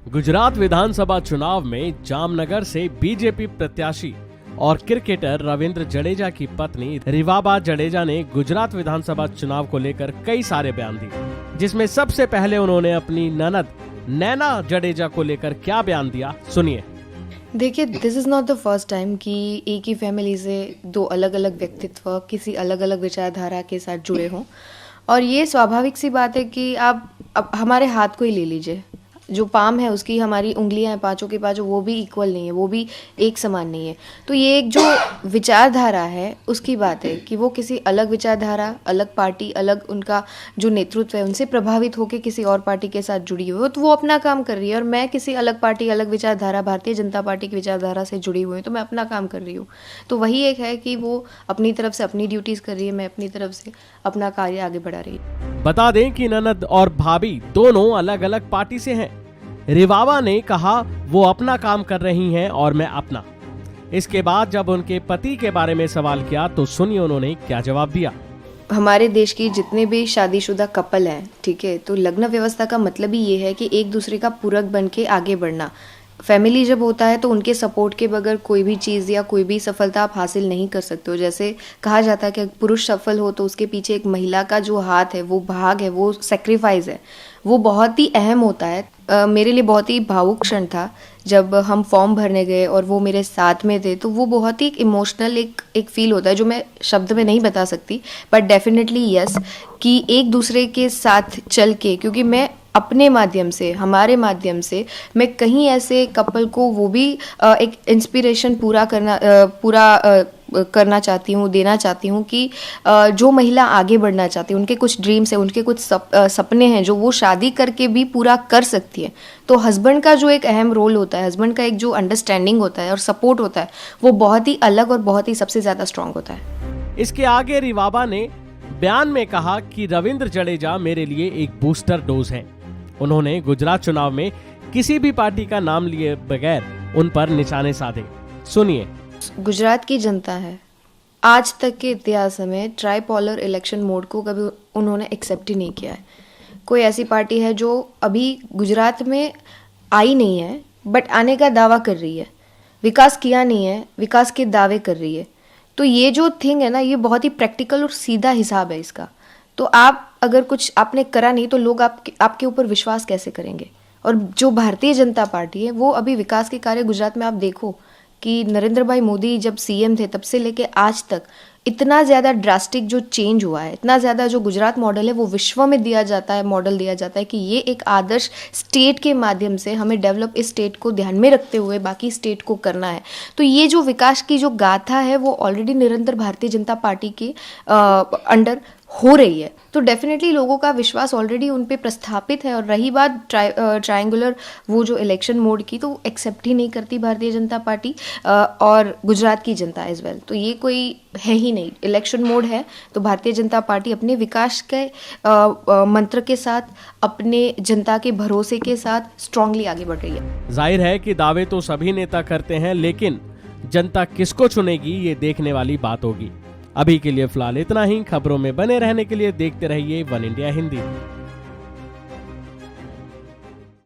गुजरात विधानसभा चुनाव में जामनगर से बीजेपी प्रत्याशी और क्रिकेटर रविंद्र जडेजा की पत्नी रिवाबा जडेजा ने गुजरात विधानसभा चुनाव को लेकर कई सारे बयान दिए, जिसमें सबसे पहले उन्होंने अपनी ननद नैना जडेजा को लेकर क्या बयान दिया, सुनिए। देखिए, this is not the first time कि एक ही फैमिली से दो अलग अलग व्यक्तित्व किसी अलग अलग विचारधारा के साथ जुड़े हों, और ये स्वाभाविक सी बात है कि आप अब हमारे हाथ को ही ले लीजिए, जो पाम है उसकी हमारी उंगलियां हैं पांचों की पांचों, वो भी इक्वल नहीं है, वो भी एक समान नहीं है। तो ये एक जो विचारधारा है उसकी बात है कि वो किसी अलग विचारधारा, अलग पार्टी, अलग उनका जो नेतृत्व है उनसे प्रभावित होकर किसी और पार्टी के साथ जुड़ी हुई हो, तो वो अपना काम कर रही है, और मैं किसी अलग पार्टी, अलग विचारधारा, भारतीय जनता पार्टी की विचारधारा से जुड़ी हुई हूँ, तो मैं अपना काम कर रही हूँ। तो वही एक है कि वो अपनी तरफ से अपनी ड्यूटीज़ कर रही है, मैं अपनी तरफ से अपना कार्य आगे बढ़ा रही हूँ। बता दें कि ननद और भाभी दोनों अलग अलग पार्टी से हैं। रिवाबा ने कहा वो अपना काम कर रही हैं और मैं अपना। इसके बाद जब उनके पति के बारे में सवाल किया तो सुनिए उन्होंने क्या जवाब दिया। हमारे देश की जितने भी शादीशुदा कपल हैं, ठीक है, तो लग्न व्यवस्था का मतलब ही ये है कि एक दूसरे का पूरक बन के आगे बढ़ना। फैमिली जब होता है तो उनके सपोर्ट के बगैर कोई भी चीज़ या कोई भी सफलता आप हासिल नहीं कर सकते हो। जैसे कहा जाता है कि पुरुष सफल हो तो उसके पीछे एक महिला का जो हाथ है, वो भाग है, वो सेक्रीफाइस है, वो बहुत ही अहम होता है। मेरे लिए बहुत ही भावुक क्षण था जब हम फॉर्म भरने गए और वो मेरे साथ में थे, तो वो बहुत ही इमोशनल एक फील होता है जो मैं शब्द में नहीं बता सकती, बट डेफिनेटली यस, कि एक दूसरे के साथ चल के, क्योंकि मैं अपने माध्यम से, हमारे माध्यम से मैं कहीं ऐसे कपल को वो भी एक इंस्पिरेशन पूरा करना चाहती हूँ, देना चाहती हूँ कि जो महिला आगे बढ़ना चाहती है, उनके कुछ ड्रीम्स हैं, उनके कुछ सपने हैं जो वो शादी करके भी पूरा कर सकती है। तो हस्बैंड का जो एक अहम रोल होता है, हस्बैंड का एक जो अंडरस्टैंडिंग होता है और सपोर्ट होता है, वो बहुत ही अलग और बहुत ही सबसे ज़्यादा स्ट्रांग होता है। इसके आगे रिवाबा ने बयान में कहा कि रविंद्र जडेजा मेरे लिए एक बूस्टर डोज हैं। उन्होंने गुजरात चुनाव में किसी भी पार्टी का नाम लिए बगैर उन पर निशाने साधे, सुनिए। गुजरात की जनता है, आज तक के इतिहास में ट्राइपोलर इलेक्शन मोड को कभी उन्होंने एक्सेप्ट ही नहीं किया है। कोई ऐसी पार्टी है जो अभी गुजरात में आई नहीं है बट आने का दावा कर रही है, विकास किया नहीं है, विकास के दावे कर रही है। तो ये जो थिंग है ना, ये बहुत ही प्रैक्टिकल और सीधा हिसाब है इसका। तो आप अगर कुछ आपने करा नहीं तो लोग आपके ऊपर विश्वास कैसे करेंगे। और जो भारतीय जनता पार्टी है वो अभी विकास के कार्य गुजरात में आप देखो कि नरेंद्र भाई मोदी जब सीएम थे तब से लेके आज तक इतना ज़्यादा ड्रास्टिक जो चेंज हुआ है, इतना ज़्यादा जो गुजरात मॉडल है वो विश्व में दिया जाता है, मॉडल दिया जाता है कि ये एक आदर्श स्टेट के माध्यम से हमें डेवलप इस स्टेट को ध्यान में रखते हुए बाकी स्टेट को करना है। तो ये जो विकास की जो गाथा है वो ऑलरेडी निरंतर भारतीय जनता पार्टी के अंडर हो रही है। तो डेफिनेटली लोगों का विश्वास ऑलरेडी उन पे प्रस्थापित है। और रही बात ट्रायंगुलर वो जो इलेक्शन मोड की, तो एक्सेप्ट ही नहीं करती भारतीय जनता पार्टी और गुजरात की जनता एज वेल। तो ये कोई है ही नहीं, इलेक्शन मोड है तो भारतीय जनता पार्टी अपने विकास के मंत्र के साथ, अपने जनता के भरोसे के साथ स्ट्रांगली आगे बढ़ रही है। जाहिर है कि दावे तो सभी नेता करते हैं, लेकिन जनता किसको चुनेगी ये देखने वाली बात होगी। अभी के लिए फिलहाल इतना ही। खबरों में बने रहने के लिए देखते रहिए वन इंडिया हिंदी।